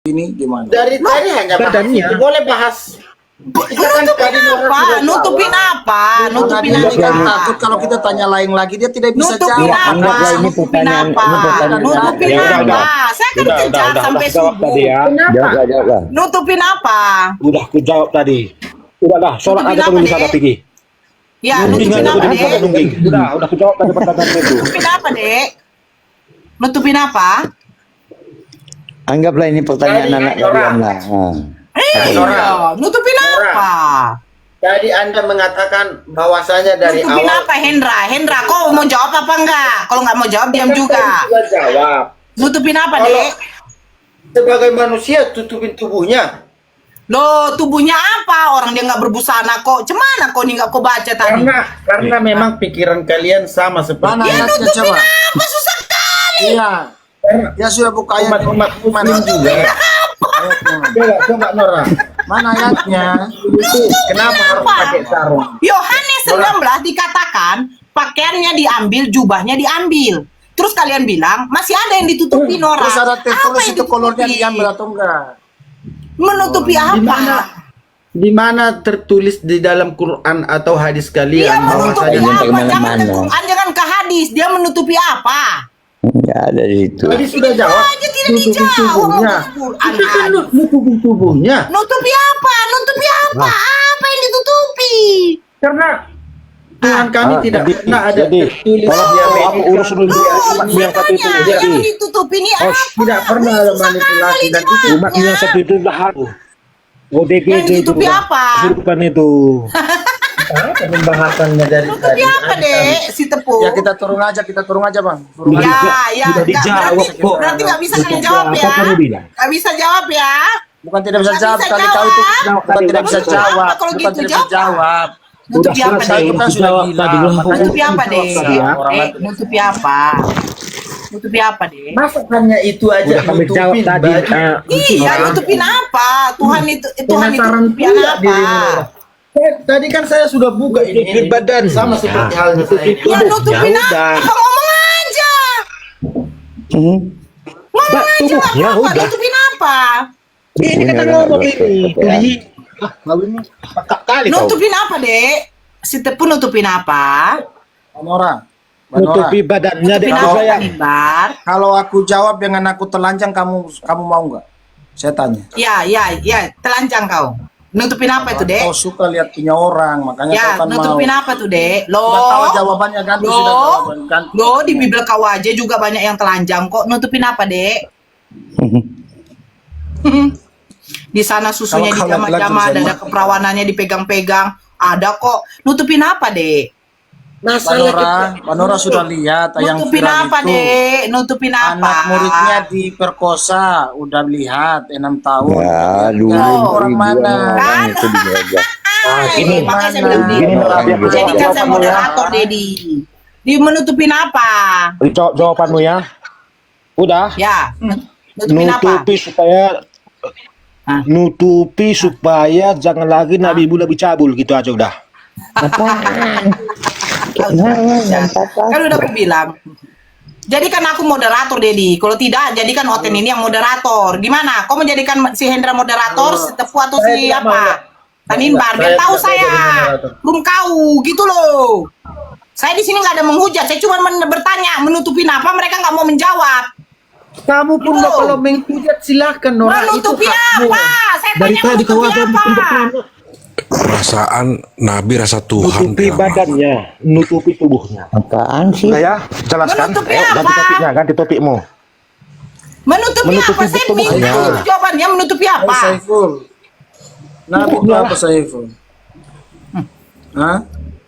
ini gimana? Dari tadi hanya bahas badannya. itu. Boleh bahas. Nutupin apa? Nutupin Dia kan apa? takut kalau kita tanya lain lagi dia tidak bisa Nutupin jawab. apa? Anggaplah ini Nutupin pertanyaan- apa? ini pertanyaan. Nutupin Ya, udah, apa? Saya kan kejar sampai jawab subuh. tadi ya. Kenapa? Nutupin apa? Udah aku jawab tadi. Udah dah, sholat Nutupin aja apa, dulu Dek? sana pergi. Ya, nutupin Tinggal apa, aku Dek? nungging. Udah aku jawab tadi pertanyaan itu. Nutupin apa, Dek? Nutupin apa? Anggaplah ini pertanyaan Jadi, anak Nora. kalian lah. Iya, nutupin apa? Tadi Anda mengatakan bahwasanya dari Nutupin awal. apa, Hendra? Hendra, kau mau jawab apa enggak? Kalau nggak mau jawab, diam juga. Sudah jawab. Nutupin apa, Kalau Dek? sebagai manusia tutupin tubuhnya. Loh, tubuhnya apa? Orang dia nggak berbusana kok. Cemana kau nih nggak kau baca tadi? Karena memang pikiran kalian sama seperti Mana Ya, ayatnya nutupin coba? apa? Susah sekali. Iya. Ya sudah buka ayat. umat muslim juga. Coba Nora. Mana ayatnya? Kenapa harus pakai sarung? Yohanes 19 dikatakan pakaiannya diambil, jubahnya diambil. Terus kalian bilang masih ada yang ditutupi, Nora. Terus ada Apa tertulis yang itu kolornya ditutupi? diambil atau enggak? Menutupi apa? Di mana tertulis di dalam Quran atau hadis Dia kalian menutupi bahwasanya Jangan apa? Jangan kemana-mana. ke Quran, jangan ke hadis. Dia menutupi apa? Enggak ada di situ. tadi sudah jawab Aja tidak tutupin dijawab. tubuhnya. Quran Itu kan hadis. nutupin tubuhnya. Nutupi apa? Nutupi apa? Apa yang ditutupi? Karena Tuhan kami tidak pernah ada jadi, tertulis kalau di aku Amerika. urus dulu dia umat yang satu itu. Makanya Jadi, yang ditutupi ini apa? Tidak pernah ada manipulasi dan itu umat yang satu itu dah haru. ODG Yang ditutupi udah apa? kesurupan itu. pembahasannya dari Nutupi tadi. apa, Dek? Si Tepung. Ya kita turun aja Bang. Turun Udah aja. Ya, Sudah nggak, dijawab berarti, kok. berarti nggak bisa Nutupi kalian jawab apa ya. kamu bilang? Nggak bisa jawab ya. Bukan tidak bisa Nggak jawab, bisa kali tahu itu jawab. bukan tidak bisa Nutupi jawab, apa kalau bukan gitu? tidak bisa jawab. Nutupi apa, selesai, Dek? Kita sudah jawab bilang, tadi belum makanya Nutupi apa, Dek? Orang Nutupi apa? Nutupi apa, Dek? Masa hanya itu aja Udah kami jawab nutupin tadi. baju? Iya, nutupin apa? Tuhan itu Penasaran nutupin pula apa? dirimu. Tadi kan saya sudah buka ini badan. sama seperti halnya saya. Ya nutupin Ya udah. apa? Ngomong aja. Ngomong aja nggak Ya apa-apa. udah. Nutupin apa? Ini kata ngomong ini. Tuli. Ngawinnya Kali kau. Nutupin apa, Dek? Si Tepung nutupin apa? Manora. Nutupi badannya deh Nutupin aku apa, sayang. Mimbar? Kalau aku jawab dengan aku telanjang kamu mau nggak? Saya tanya. Ya, telanjang kau. Nutupin apa itu, Dek? Kau suka lihat punya orang, makanya Ya, kau kan mau. nutupin apa tuh, Dek? Sudah tahu Loh. jawabannya ganti sudah Loh. jawaban ganti. Loh, di Bibel kau aja juga banyak yang telanjang kok. Nutupin apa, Dek? Di sana susunya Kalau kau dijamah-jamah, lagi ada keperawanannya dipegang-pegang. Ada kok. Nutupin apa, Dek? Manora sudah lihat yang Nutupin viral apa, itu. Dek? Nutupin apa? Anak muridnya diperkosa, udah lihat 6 tahun. Ya, dulu orang mana? Kan? itu dijaga. Gini, Makanya saya bilang, Gini, Dedi. Nora, biar Jadi kan saya jawabanmu ya. moderator, Dedi. Di menutupin apa? Jawab jawabanmu ya. Udah. Ya, nutupin apa? Nutupi supaya Hah? nutupi supaya jangan lagi Nabi Ibu lebih cabul gitu aja udah. Kan udah aku bilang. Jadi kan aku moderator, Dedi. Kalau tidak, jadikan Oten ini yang moderator. Gimana? Kau menjadikan si Hendra moderator, si Tepu atau Saya si tidak mau. apa? Taninbar, biar Saya tahu tidak mau saya. jadi moderator. Belum kau, gitu loh. Saya di sini nggak ada menghujat. Saya cuma bertanya, menutupin apa? Mereka nggak mau menjawab. Kamu pun Loh. kalau menghujat silahkan Nora, itu Menutupi hakmu. apa? Saya Dari tanya tadi kau menutupi ada apa? Perasaan Nabi rasa Tuhan Nutupi dia, Mak. badannya, nutupi tubuhnya. Apaan sih? Udah ya, jelaskan. Menutupi Ayo, ganti apa? topiknya, ganti topikmu. Menutupi Menutupi apa? Saya tubuhnya. bingung jawabannya menutupi Oh, apa? Saiful. Nabi itu apa Saiful? Hah?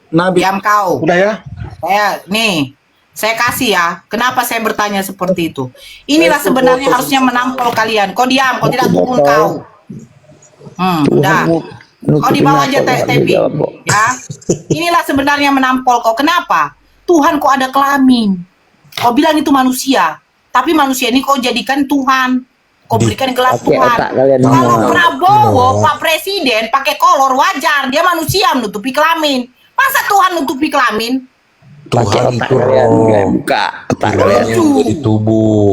Nabi Diam kau. Udah ya. Saya kasih ya. Kenapa saya bertanya seperti itu? Inilah sebenarnya harusnya menampol kalian. Kau diam, kau tidak turun kau. Udah. Kau di bawah aja tepi. Ya. Inilah sebenarnya menampol kau. Kenapa? Tuhan kok ada kelamin. Kau bilang itu manusia. Tapi manusia ini kau jadikan Tuhan. Kau berikan gelar Pakai Tuhan. otak kalian Kalau semua. Prabowo, Pak Presiden pakai kolor wajar. Dia manusia menutupi kelamin. Masa Tuhan nutupi kelamin? Pakai Tuhan otak itu kalian, roh. buka otak Rohnya kalian. menjadi tubuh.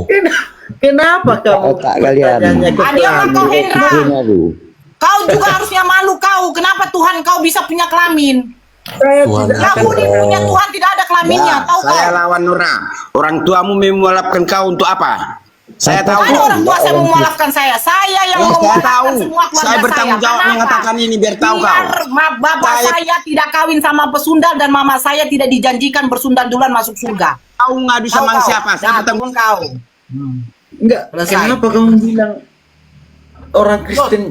Kenapa kamu Otak kalian. pertanyaannya ke Adil mah kau Hendra. Ini aduh. Kau juga harusnya malu kau. Kenapa Tuhan kau bisa punya kelamin? Saya Tuhan. tidak akan Yahudi punya Tuhan tidak ada kelaminnya, tahu kau? Saya lawan Nora. Orang tuamu memualafkan kau untuk apa? Saya tahu. Ada orang tua saya memualafkan saya. Saya yang Saya memualafkan tahu. semua keluarga Saya bertanggung jawab Kenapa? mengatakan ini biar tahu Biar kau. bapak saya tidak kawin sama pesundal dan mama saya tidak dijanjikan bersundal duluan masuk surga. Kau ngadu Tahu sama kau? siapa? Saya Nah, bertanggung turun kau. enggak. Selesai. Kenapa kamu bilang orang Kristen?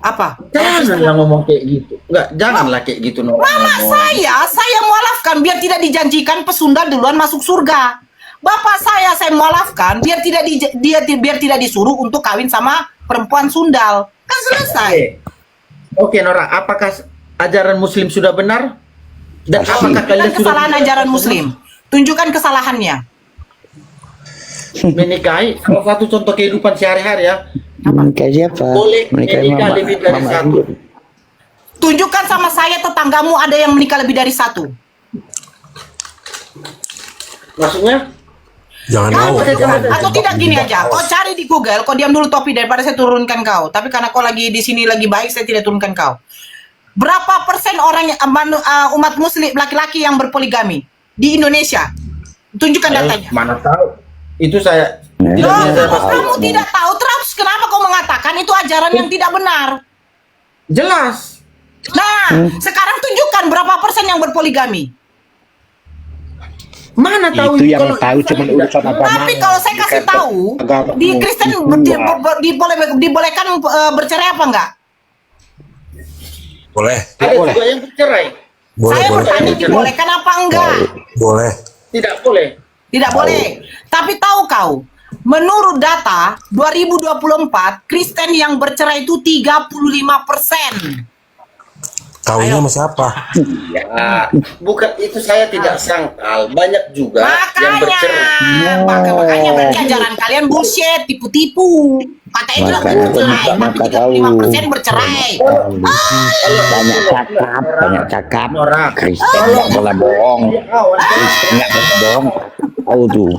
Apa? Janganlah ngomong kayak gitu. Enggak, janganlah kayak gitu. Mama saya mualafkan biar tidak dijanjikan pesundal duluan masuk surga. Bapak saya mualafkan biar biar tidak disuruh untuk kawin sama perempuan sundal. Kan selesai. Oke, Nora, apakah ajaran Muslim sudah benar? Dan apakah kalian Tunjukkan sudah kesalahan ajaran Muslim. Tunjukkan kesalahannya. menikahi? Salah satu contoh kehidupan sehari-hari ya. Menikah siapa? Boleh Menikah menikah mama. lebih dari Mama satu. sendiri. Tunjukkan sama saya tetanggamu ada yang menikah lebih dari satu. Maksudnya? Jangan Kau mau. atau tidak gini aja. Kau cari di Google. Kau diam dulu Topi daripada saya turunkan kau. Tapi karena kau lagi di sini lagi baik, saya tidak turunkan kau. Berapa persen orang umat Muslim laki-laki yang berpoligami di Indonesia? Tunjukkan datanya. Mana tahu? Itu saya Nah, tidak Loh, bisa kok pastikan. kamu tidak tahu terus kenapa kau mengatakan itu ajaran yang tidak benar? Jelas. Nah, sekarang tunjukkan berapa persen yang berpoligami. Mana tahu Itu yang kalau tahu saya cuma tidak urusan tahu. agama. Tapi kalau saya kasih tahu, Agama di Kristen dibolehkan bercerai apa enggak? Boleh. Ada juga yang bercerai. Boleh, Saya boleh. bertanya dibolehkan apa enggak? Boleh. Tidak boleh. Tidak boleh. Tapi tahu kau, menurut data 2024, Kristen yang bercerai itu 35%. Kawinnya sama siapa? Ya, bukan itu saya tidak sangkal. Banyak juga yang Makanya, bercerai. makanya berarti ajaran kalian bullshit, tipu-tipu. Katanya juga Makanya bercerai, tapi maka 35% bercerai. Banyak cakap. Nora. Kristen nggak boleh bohong. Kristen nggak boleh bohong. Tahu tuh.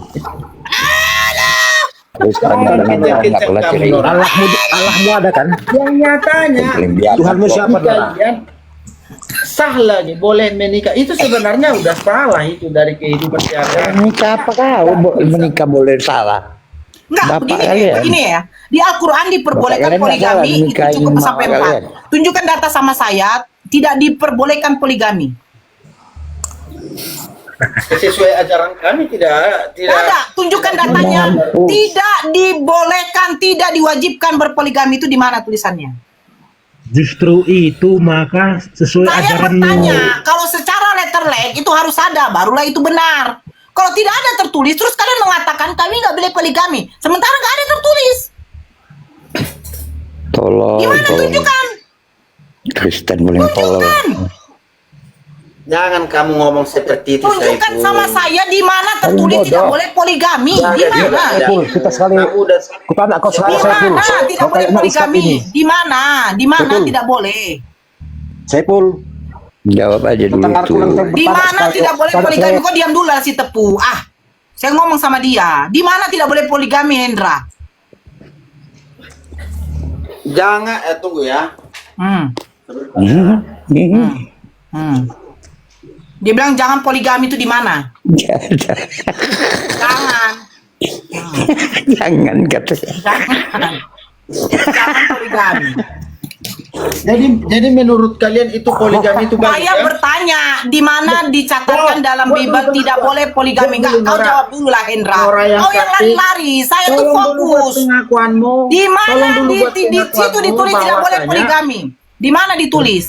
Kristen nggak boleh cerita. Allahmu ada kan? Yang nyatanya Tuhanmu siapa? Nora? kalian sah lagi boleh menikah. Itu sebenarnya udah salah itu dari kehidupan sehari-hari. Menikah apa kau? Menikah boleh salah. Enggak, Bapak begini, kalian. begini ya. Di Al-Quran diperbolehkan Bapak kalian nggak salah poligami itu menikahin cukup mama sampai 4. kalian. Tunjukkan data sama saya, tidak diperbolehkan poligami. Sesuai ajaran kami tidak Tidak ada, tunjukkan datanya. Tidak dibolehkan, tidak diwajibkan berpoligami itu di mana tulisannya? Justru itu maka sesuai Saya ajaranmu. bertanya, kalau secara letterleg itu harus ada, barulah itu benar. Kalau tidak ada tertulis, terus kalian mengatakan kami nggak boleh poligami, sementara nggak ada tertulis. Tolong, Gimana tolong. tunjukkan? Kristen boleh tolong. Tunjukkan. Jangan kamu ngomong seperti itu. Tunjukkan Saiful. sama saya di mana tertulis bodoh. tidak boleh poligami. Di mana? Saiful, kita sekali Kamu udah kutanya kau Di sekali Saiful. mana tidak Kau boleh kayaknya ustaz poligami? ini. Di mana? Di mana Betul. tidak boleh? Saiful, Jawab aja dulu tetangga tuh. kurang Di mana tidak boleh poligami? Kok diam dulu lah si Tepu? Ah, saya ngomong sama dia. Di mana tidak boleh poligami, Hendra? jangan tunggu ya. Dia bilang jangan poligami itu di mana? Jangan. Jangan katanya. Jangan. Jangan poligami. Jadi menurut kalian itu poligami itu bagus Saya ya? bertanya, di mana dicatatkan dalam Bible tidak boleh poligami? Enggak, kau jawab dulu lah, Hendra. Nora yang Kau yang sakti. lari-lari, saya tuh Tolong dulu buat fokus. pengakuanmu. Di mana Tolong dulu buat di situ pengakuanmu ditulis tidak boleh bahwasanya- poligami? Di mana ditulis?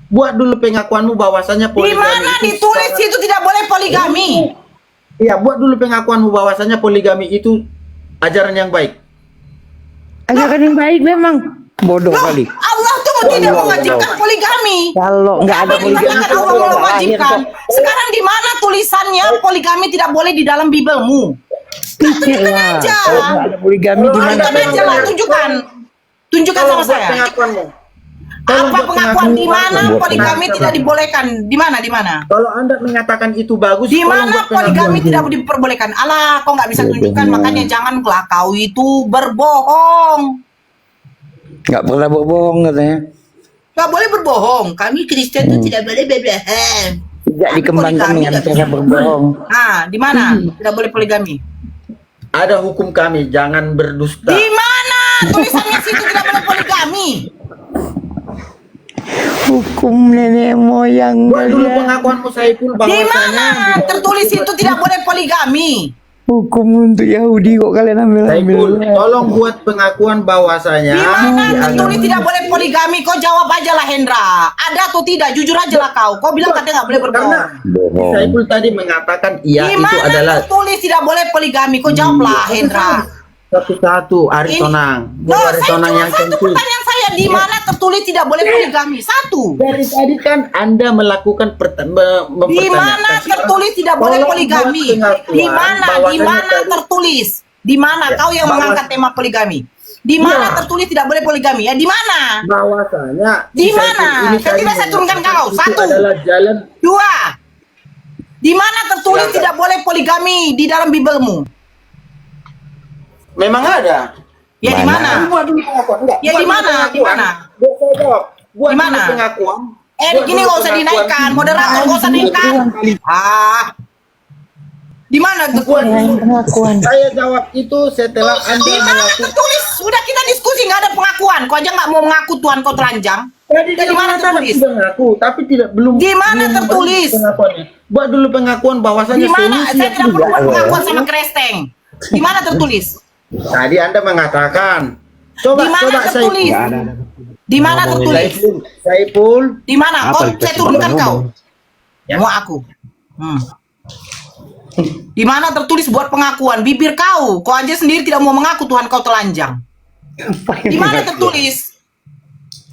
Buat dulu pengakuanmu bahwasanya Di poligami. mana itu ditulis sangat- itu tidak boleh poligami? Iya, buat dulu pengakuanmu bahwasanya poligami itu ajaran yang baik. Ajaran yang baik memang. Bodoh Loh, kali. Allah tuh tidak mewajibkan poligami. Kalau nggak ada Apa yang dikatakan poligami Allah mewajibkan? Sekarang di mana tulisannya poligami tidak boleh di dalam Bible-mu? Pikirlah. aja. Kalau nggak ada poligami di mana? Tunjukkan aja lah, tunjukkan. Tunjukkan Tolong sama buat saya. pengakuanmu. Tolong Apa buat pengakuan di mana Buat poligami pengakuan. tidak dibolehkan? Di mana? Di mana? Kalau Anda mengatakan itu bagus, Di tolong mana buat pengakuan. poligami tidak diperbolehkan? Alah, kau nggak bisa tunjukkan, makanya janganlah kau itu berbohong. Nggak pernah berbohong katanya. Nggak boleh berbohong. Kami Kristen itu tidak boleh berbohong. Tidak dikembangkan Poligami dengan nggak cara bisa. berbohong. Ah, di mana? Tidak boleh poligami. Ada hukum kami, jangan berdusta. Di mana tulisannya situ tidak boleh poligami? Hukum nenek moyang Buat dulu pengakuanmu Saiful Di bahwasanya mana tertulis itu tidak boleh poligami? hukum untuk Yahudi kok kalian ambil Saiful, tolong buat pengakuan bahwasanya Di mana di tertulis agama- tidak boleh poligami? Kau jawab aja lah Hendra. Ada atau tidak? Jujur aja lah kau. Kau bilang katanya nggak boleh berbohong. Karena bohong. Saiful tadi mengatakan iya Di itu mana adalah tertulis tidak boleh poligami? Kau jawab lah Hendra. satu-satu Ari Ini- Tonang. No, Buat Ari saya Tonang cuma yang satu cantik. pertanyaan saya. Di mana tertulis tidak boleh poligami? Satu. Dari tadi kan Anda melakukan Di mempertanyakan. mana tertulis tidak boleh Tolong poligami? buat pengakuan Di mana? Di bahwasanya mana tadi- tertulis? Di mana kau yang bahwa- mengangkat tema poligami? Di mana Ya. tertulis tidak boleh poligami? Ya di mana? bahwasanya Di si Saiful mana? ini Kan tadi tidak saya turunkan mengatakan kau. itu Satu. adalah jalan. Dua. Di mana tertulis tidak boleh poligami di dalam Bibelmu? Memang ada. Ya di mana? Buat dulu pengakuan. Enggak, Ya buat di dulu mana? Di pengakuan. mana? Buat saya jawab. Buat Di dulu mana? pengakuan. Eh, Buat gini dulu nggak usah pengakuan. dinaikkan, moderator nggak usah dinaikkan. Ah, di mana Buat tertulis? dulu. Saya jawab itu setelah Anda Di mana mengaku. tertulis? Udah kita diskusi nggak ada pengakuan. Kau aja nggak mau mengaku Tuhan kau telanjang. Tadi Di mana tertulis? sudah mengaku, tapi belum. Di mana belum tertulis? pengakuannya. Buat dulu pengakuan bahwasanya Di mana? solusi Saya yang tidak perlu tidak. pengakuan sama Kresteng. Di mana tertulis? Tadi Anda mengatakan. Coba Di mana coba tertulis? Saiful. Di mana tertulis? Saiful. Di mana? Kau saya turunkan kau. Ya. Mau aku. Di mana tertulis buat pengakuan? Bibir kau. Kau aja sendiri tidak mau mengaku Tuhan kau telanjang. Di mana tertulis?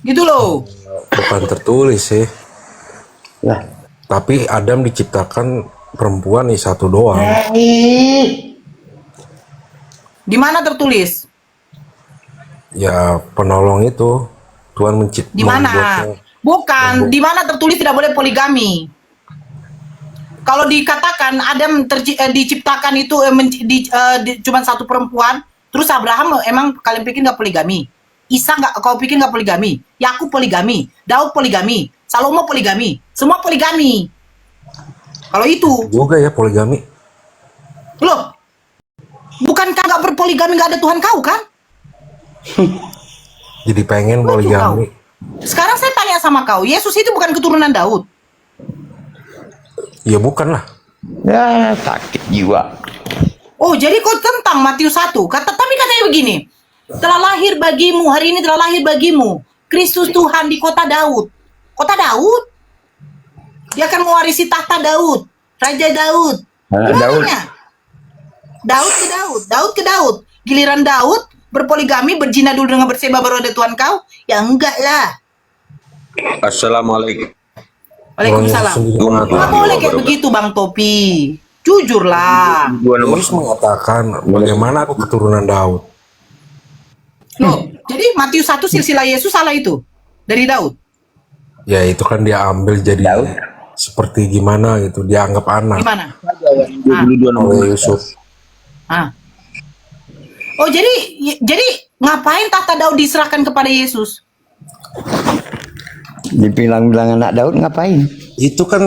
Gitu loh. Bukan tertulis sih. Lah. Tapi Adam diciptakan perempuan nih satu doang. Di mana tertulis? Ya penolong itu Tuhan Di mana? Bukan. Di mana tertulis tidak boleh poligami? Kalau dikatakan Adam diciptakan itu cuma satu perempuan, terus Abraham emang kalian pikir nggak poligami? Isa nggak? Kau pikir nggak poligami? Yakub poligami, Daud poligami, Salomo poligami, semua poligami. Kalau itu, juga ya poligami. loh, bukankah nggak berpoligami nggak ada Tuhan kau kan? Jadi pengen poligami. Sekarang saya tanya sama kau, Yesus itu bukan keturunan Daud? Ya bukan lah. Ya, sakit jiwa. Oh, jadi kau tentang Matius 1. Tapi katanya begini. Telah lahir bagimu, hari ini telah lahir bagimu Kristus Tuhan di kota Daud. Kota Daud? Dia akan mewarisi tahta Daud, Raja Daud. Gimana? Daud ke Daud, Daud ke Daud. Giliran Daud berpoligami, berzina dulu dengan Batseba baru ada Tuhan kau? Ya enggak lah. Assalamualaikum. Waalaikumsalam. Nggak boleh kayak begitu Bang Topi. Jujur lah. Yesus mengatakan bagaimana aku keturunan Daud. Loh, jadi Matius 1 silsilah Yesus salah itu? Dari Daud? Ya itu kan dia ambil jadi seperti gimana gitu. Dia anggap anak Gimana? oleh Yusuf. Ah. Oh, jadi ngapain tahta Daud diserahkan kepada Yesus? Dibilang-bilang anak Daud ngapain? Itu kan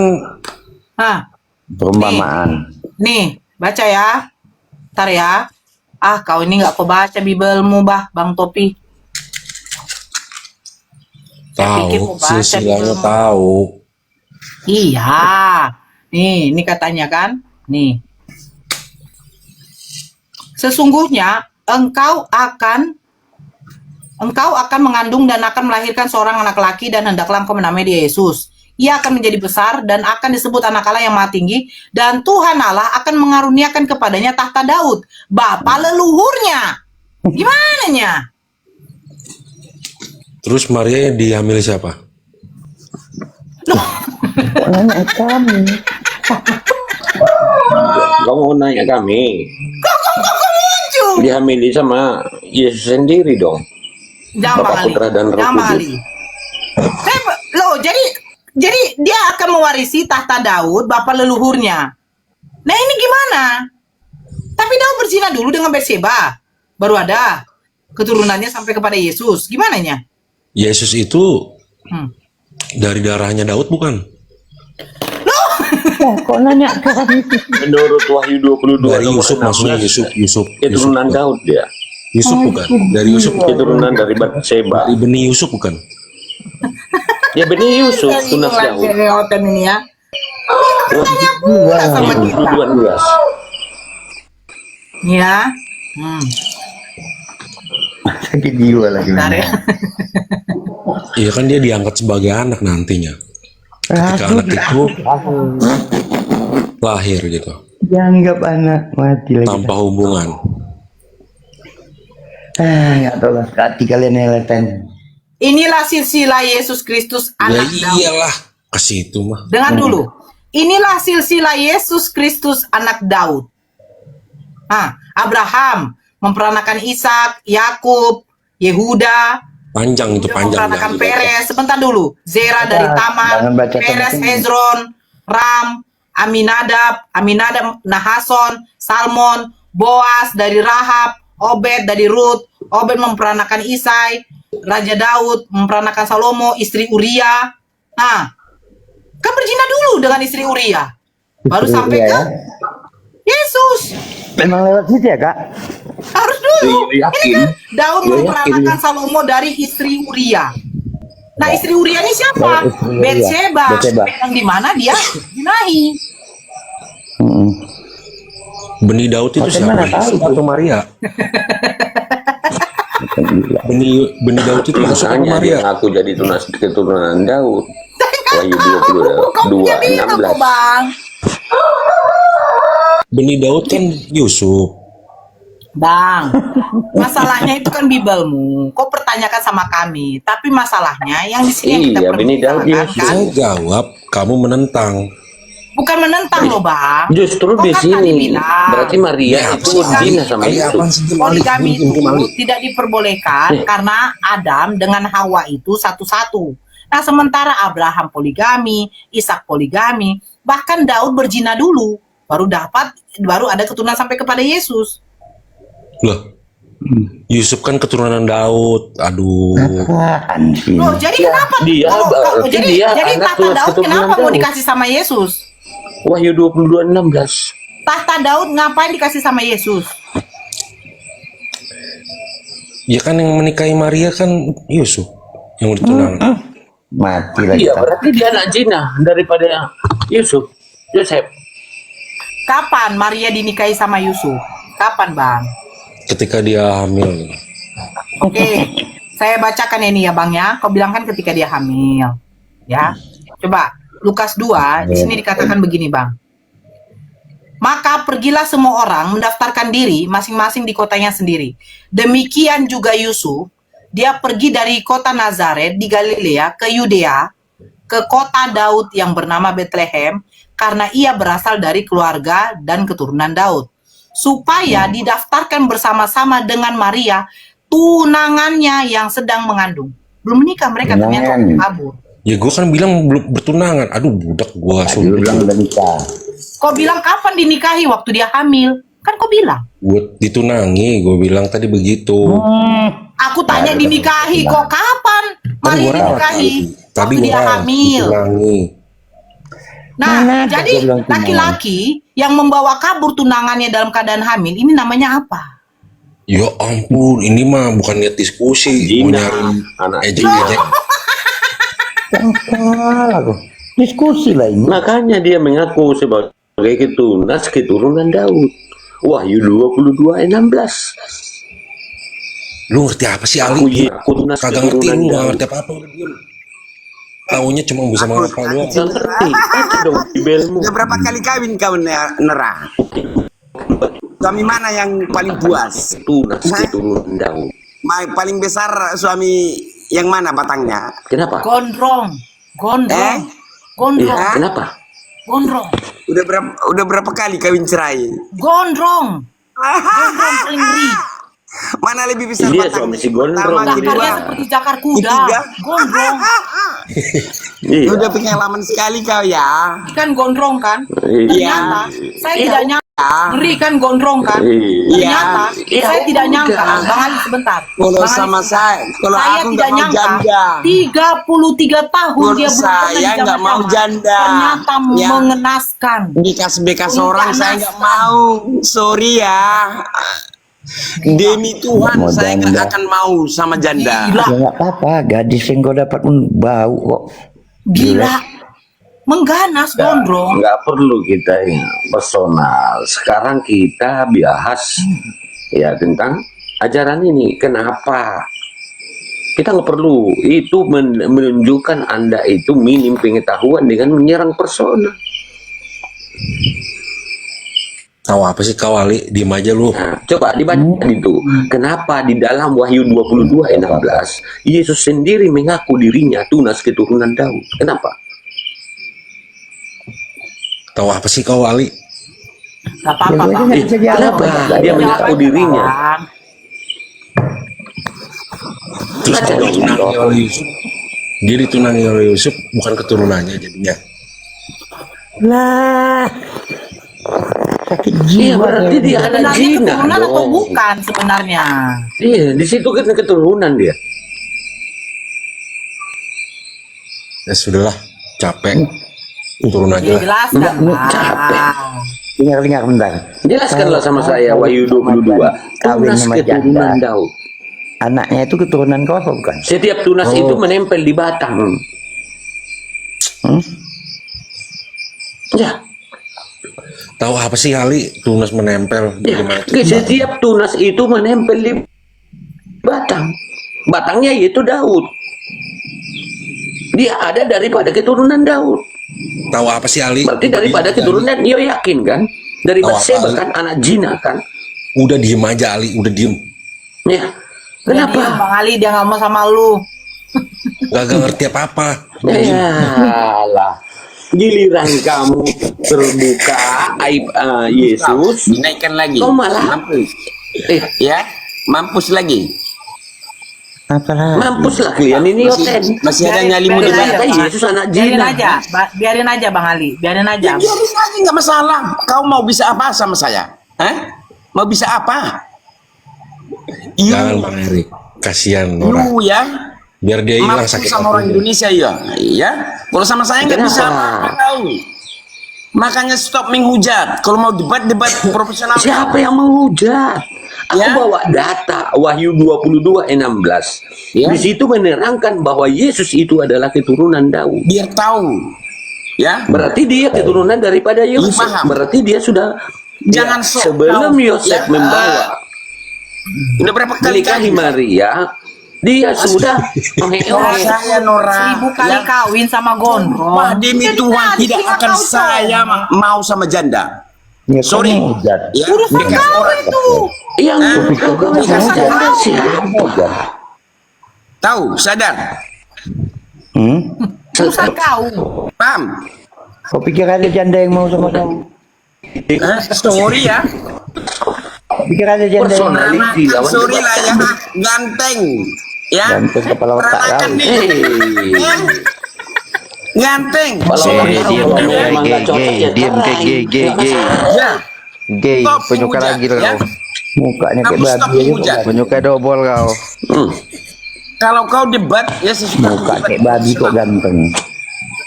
Ah, Perumpamaan. nih, baca ya. Ntar ya. Ah, kau ini nggak kau baca Bibelmu, Bang Topi. pikir tahu mau baca silsilahnya gitu. tahu. Iya. Nih, ini katanya kan. Nih. Sesungguhnya engkau akan mengandung dan akan melahirkan seorang anak laki dan hendaklah engkau menamai dia Yesus. Ia akan menjadi besar dan akan disebut anak Allah yang maha tinggi, dan Tuhan Allah akan mengaruniakan kepadanya tahta Daud, bapa leluhurnya. Gimananya? Terus Maria diambil siapa? Nanya kami. Kamu nanya kami. Muncul. Dihamili sama Yesus sendiri dong. Jangan Bapak Bang Ali. Putra dan Roh Jangan Bang Kudus. Ali. Loh, jadi dia akan mewarisi tahta Daud, bapak leluhurnya. Nah ini gimana? Tapi Daud berzina dulu dengan Batseba, baru ada keturunannya sampai kepada Yesus. Gimana nya? Yesus itu dari darahnya Daud bukan? Kok nanya kan? Menurut Wahyu 22 Dari nomor Yusuf 16, maksudnya Yusuf. keturunan Daud dia. Yusuf bukan? Dari Yusuf bukan? Keturunan dari Batseba. Dari benih Yusuf bukan? Ya benih Yusuf, tunas Daud. Hotel ini ya. Wah, Sama kita. 12. Ya. Sakit jiwa lagi. Bentar ya. Iya kan dia diangkat sebagai anak nantinya. Ketika anak itu lahir gitu, Dianggap anak mati lagi. tanpa hubungan. Nggak tahu lah. Hati kalian eletan. Inilah silsilah Yesus Kristus Ya anak Daud. iyalah, ke situ mah. Dengar dulu. Inilah silsilah Yesus Kristus anak Daud. Abraham memperanakan Ishak, Yakub, Yehuda, Panjang itu, panjang. memperanakan jangan Peres. Sebentar dulu. Zera dari Tamar, jangan baca Peres, tengah-tengah. Hezron, Ram, Aminadab, Nahason, Salmon, Boas dari Rahab, Obed dari Rut, Obed memperanakan Isai, Raja Daud memperanakan Salomo, istri Uria. Kan berzina dulu dengan istri Uria. Baru Istri sampai Uria, ke ya? Yesus. Memang lewat situ ya kak? Harus dulu. Iya, yakin. Ini kan Daud Iya, memperanakan Salomo dari istri Uria. Nah, istri Uria ini siapa? Dari istri Uria. Batseba. Batseba. Yang di mana dia zinahi. Benih Daud itu siapa? mana tahu Yusuf atau Maria? benih Daud itu Yusuf atau Makanya Maria? dia ngaku jadi tunas keturunan Daud. Wahyu Kau punya 22 bini kok, 16. Bang? Benih Daud kan Yusuf. Bang, masalahnya itu kan Bibelmu. Kau pertanyakan sama kami. Tapi masalahnya yang di sini yang kita Iya, bini Daud perbincangkan Yesus. kan Saya jawab, kamu menentang. bukan menentang loh, Bang. Justru Kau di kan tadi sini bilang, berarti Maria itu zina sama Yusuf. poligami itu tidak diperbolehkan karena Adam dengan Hawa itu satu-satu. Nah, sementara Abraham poligami, Ishak poligami, bahkan Daud berzina dulu, baru ada keturunan sampai kepada Yesus. Loh, Yusuf kan keturunan Daud. Aduh. Apaan sih? Loh, jadi kenapa? Dia berarti dia jadi anak tahta Daud keturunan kenapa mau Daud. dikasih sama Yesus? Wahyu 22 16. Tahta Daud ngapain dikasih sama Yesus? Ya kan yang menikahi Maria kan Yusuf yang ditunang. Mati lagi. Iya, berarti dia anak zina daripada Yusuf. Yosef. Kapan Maria dinikahi sama Yusuf? Kapan, Bang? Ketika dia hamil. Oke, saya bacakan ini ya, Bang ya. Kau bilang kan ketika dia hamil. Ya. Coba Lukas 2 di sini dikatakan begini, Bang. Maka pergilah semua orang mendaftarkan diri masing-masing di kotanya sendiri. Demikian juga Yusuf, dia pergi dari kota Nazaret di Galilea ke Yudea, ke kota Daud yang bernama Bethlehem, karena ia berasal dari keluarga dan keturunan Daud, supaya didaftarkan bersama-sama dengan Maria, tunangannya yang sedang mengandung. Belum menikah mereka, ternyata kabur. Ya gue kan bilang belum bertunangan. Aduh budak gue Dia sumpah. bilang udah nikah. Kau bilang kapan dinikahi? Waktu dia hamil. Kan kau bilang. Gue ditunangi, gue bilang tadi begitu. Aku tanya dinikahi, kok kapan Maria gua dinikahi? Tadi Waktu dia gua hamil. ditunangi. Nah, Mana ada jadi gua bilang tunangan. laki-laki yang membawa kabur tunangannya dalam keadaan hamil, ini namanya apa? Ya ampun, ini mah bukan niat diskusi. Mau Zina. nyari Anak ejek-ejek. Yang salah kok. Diskusi lah ini. Makanya dia mengaku sebagai keturunan Daud. Wahyu 22 16. Lu ngerti apa sih Aku Ali? aku tunas Kagak ngerti, keturunan lu gak Daud. ngerti apa-apa. Udah diem. Taunya cuma bisa menghafal doang. Gak ngerti. Baca dong Bibelmu. Udah berapa kali kawin kau Nera? Suami mana yang paling puas? Tunas keturunan Daud. Paling besar suami yang mana batangnya? Kenapa? Gondrong. Eh? Gondrong. Iya, kenapa? Gondrong. Udah berapa kali kawin cerai? Gondrong. Gondrong paling ngeri. Mana lebih besar Dia batang? suami si gondrong. Pertama, kedua. Zakarnya seperti zakar kuda. Ketiga. Gondrong. Iya. Udah pengalaman sekali kau ya. Kan gondrong kan? Iya. Ternyata saya tidak nyangka. Ngeri kan gondrong kan? Ternyata saya tidak nyangka. Bang Ali sebentar. Kalau Bang Ali, sama saya, kalau saya aku tidak nggak mau nyangka janda. 33 tahun Kalau dia belum saya pernah nggak dijamah mau janda. Ternyata Ya. mengenaskan. Bekas-bekas Minta orang saya nggak nastar. mau. Sorry ya. Demi Tuhan Mau saya nggak janda. akan mau sama janda. Gila. Ya nggak apa-apa, gadis yang kau dapat pun bau kok. Gila. Mengganas gondrong. Nggak perlu kita yang personal. Sekarang kita bahas ya tentang ajaran ini. Kenapa? Kita nggak perlu. Itu menunjukkan Anda itu minim pengetahuan dengan menyerang personal. Tahu apa sih kau Ali? Diem aja lu. Nah, coba dibaca itu. Kenapa di dalam Wahyu 22 ayat 16 Yesus sendiri mengaku dirinya tunas keturunan Daud? Kenapa? Tahu apa sih kau Ali? Gak apa-apa, Bang. Kenapa dia mengaku dirinya? Bang. Terus dia ditunangi oleh Yusuf. Dia ditunangi oleh Yusuf, bukan keturunannya jadinya. Lah, sakit Iya jiwa. berarti dia anak Sebenarnya Cina keturunan atau dong. bukan sebenarnya? Iya di situ kan keturunan dia. Ya sudahlah, capek. Turun aja lah. Jelaskan, capek. Bang. Dengar bentar. Jelaskanlah sama saya Wahyu 22. Kawin Tunas sama keturunan janda. Daud. Anaknya itu keturunan kau apa bukan? Setiap tunas itu menempel di batang. Hmm? Ya, Tahu apa sih Ali? Tunas menempel ya. gimana tuh? Setiap tunas itu menempel di batang. Batangnya yaitu Daud. Dia ada daripada keturunan Daud. Tahu apa sih Ali? Berarti daripada keturunan dia yakin kan? Dari Tahu apa, Batseba Ali? kan anak Zina kan? Udah diem aja Ali, udah diem. Ya. Dia Kenapa? diem, Bang Ali, dia nggak mau sama lu. Gak ngerti apa-apa. Yalah. Giliran kamu terbuka aib Yesus, Dinaikkan lagi. kau malah Mampus. ya Mampus lagi. Apalah? mampus lah kalian ini Yoten. Masih ada nyali Biarin muda aja, Kata Bang. Yesus anak Biarin Zina. aja, biarin aja Bang Ali, biarin aja. Biarin aja nggak masalah. Kau mau bisa apa sama saya? Hah? Mau bisa apa? Jangan Bang Eri, kasihan Nora. Lu ya. Biar dia hilang Mampus sakit sama orang hatinya. Indonesia ya. Iya. Kalau sama saya nggak bisa Kenapa? apa-apa kau. Makanya stop menghujat. Kalau mau debat profesional. Siapa yang menghujat? Aku Ya. bawa data Wahyu 22 ayat 16. Ya. Di situ menerangkan bahwa Yesus itu adalah keturunan Daud. Biar tahu. Ya. Berarti dia keturunan daripada Yosef. Paham. Berarti dia sudah Jangan sok sebelum tahu. Yosef Ya. membawa Udah berapa kali menikahi Maria, dia sudah mengeok. saya Nora. 1000 kali Ya. kawin sama gondrong. Wah, demi Jadi Tuhan tadi tidak nggak akan tahu saya mau sama janda. Ya, Sorry. kamu hujat. Ya. Urusan Bekas kau orang. itu. Yang kau janda siapa? Tahu, sadar. Urusan kau. Paham? Kau pikir ada janda yang mau sama kamu? Sorry ya. Kau pikir ada janda yang mau? Personality lawan Sorry lah ya. debat. Ganteng. Ya. Ganteng kepala otak Peranakan kau. nih. Hei, Ya. Ganteng. kalau Diam, orang diam, memang gay, nggak cocok gay, ya diam, cerai. gay, gay, Nggak gay. masalah. Ya. Gay, Stop penyuka menghujat, lagi ya. kau. Mukanya kayak Kamu stop babi aja menghujat. kau. Penyuka dobol kau. Hmm. Kalau kau debat ya sesuka Muka kayak babi kok ganteng.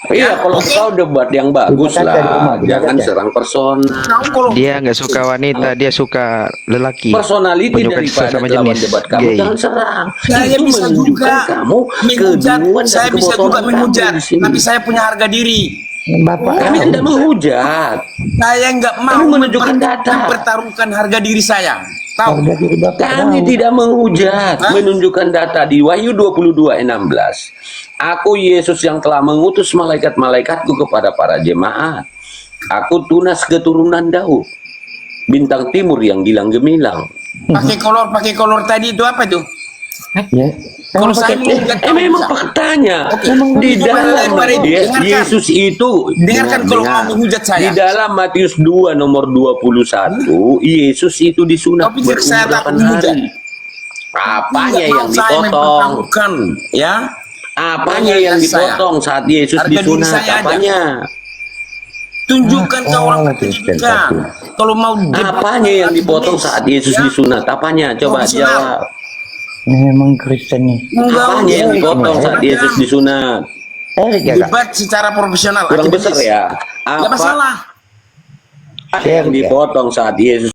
Iya, kalau kau debat yang bagus Bukan dari rumah, lah, bukan jangan dari- serang personal. Kau kalau Dia nggak suka wanita, dia suka lelaki. Personality Penyuka daripada sesama lawan jenis, debat kamu gay. jangan serang. saya Itu bisa menunjukkan juga kamu menghujat. keduluan dan Saya bisa juga kebotolan kamu menghujat. di sini. Tapi saya punya harga diri. Bapak Kami kau. tidak menghujat. Saya nggak mau Kamu menunjukkan data. mempertaruhkan harga diri saya. Tahu? Harga diri bapak Kami kau. tidak menghujat, Hah? menunjukkan data di Wahyu 22 ayat 16. Aku Yesus yang telah mengutus malaikat-malaikatku kepada para jemaat. Aku tunas keturunan Daud, bintang timur yang gilang gemilang. Pakai kolor tadi itu apa tuh? Ya. Kalau saya menghujat kamu Memang bisa. faktanya Oke. di Coba dalam lebarin. Dengarkan. Yesus itu Dengarkan kalau mau menghujat saya. Di dalam Matius 2 nomor 21 Yesus itu disunat Kau pikir saya takut berumur 8 menghujat? hari. Apanya Tidak yang mau saya dipotong? mempertaruhkan, ya? Apanya yang Harga saya. dipotong saat Yesus Harga diri disunat? saya aja. Apanya? Tunjukkan ke orang pendidikan. Kalau mau Apanya yang dipotong saat Yesus disunat? Apanya? Coba Profesional. jawab. Memang Kristen nih. Apanya yang dipotong saat Yesus disunat? Debat secara profesional. Kurang besar akademis. ya. Nggak Apa masalah. yang dipotong saat Yesus